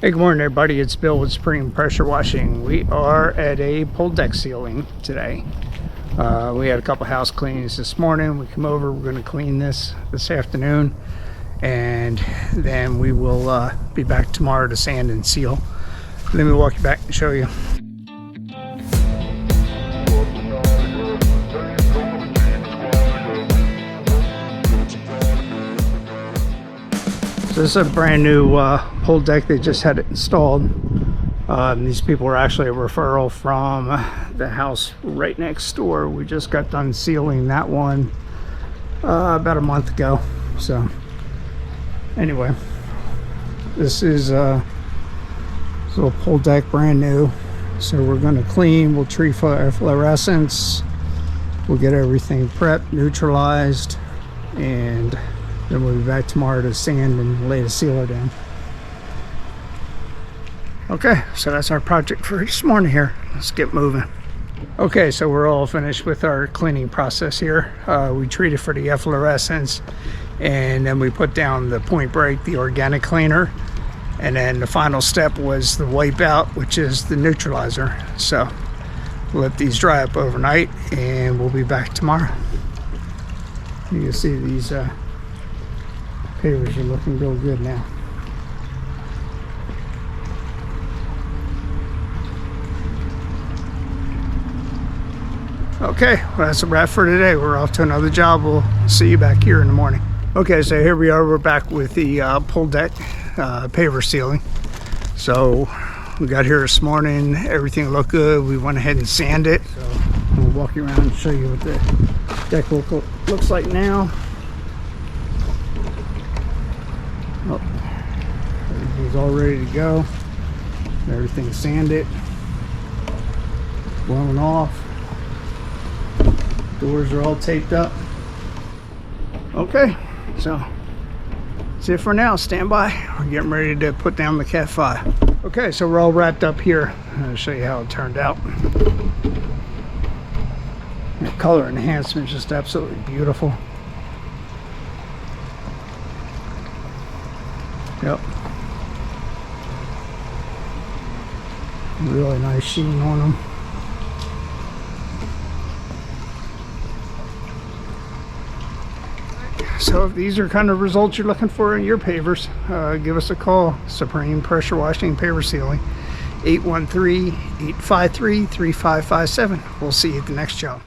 Hey, good morning everybody, it's Bill with Supreme Pressure Washing. We are at a pole deck ceiling today. We had a couple house cleanings this morning. We come over, we're going to clean this afternoon, and then we will be back tomorrow to sand and seal. Let me walk you back and show you. So this is a brand new pole deck. They just had it installed. These people were actually a referral from the house right next door. We just got done sealing that one about a month ago. So anyway, this is a little pole deck, brand new. So we're going to clean, we'll treat our fluorescence, we'll get everything prepped, neutralized, and then we'll be back tomorrow to sand and lay the sealer down. Okay, so that's our project for this morning here. Let's get moving. Okay, so we're all finished with our cleaning process here. We treated for the efflorescence, and then we put down the point break, the organic cleaner, and then the final step was the wipe out, which is the neutralizer. So we'll let these dry up overnight, and we'll be back tomorrow. You can see these Pavers are looking real good now. Okay, well, that's a wrap for today. We're off to another job. We'll see you back here in the morning. Okay, so here we are. We're back with the pole deck paver sealing. So we got here this morning. Everything looked good. We went ahead and sanded it. So we'll walk you around and show you what the deck looks like now. Oh, everything's all ready to go. Everything's sanded, blown off. Doors are all taped up. Okay, so that's it for now. Stand by. We're getting ready to put down the Cat 5. Okay, so we're all wrapped up here. I'll show you how it turned out. The color enhancement is just absolutely beautiful. Yep. Really nice sheen on them. So if these are kind of results you're looking for in your pavers, give us a call. Supreme Pressure Washing Paver Sealing, 813-853-3557. We'll see you at the next job.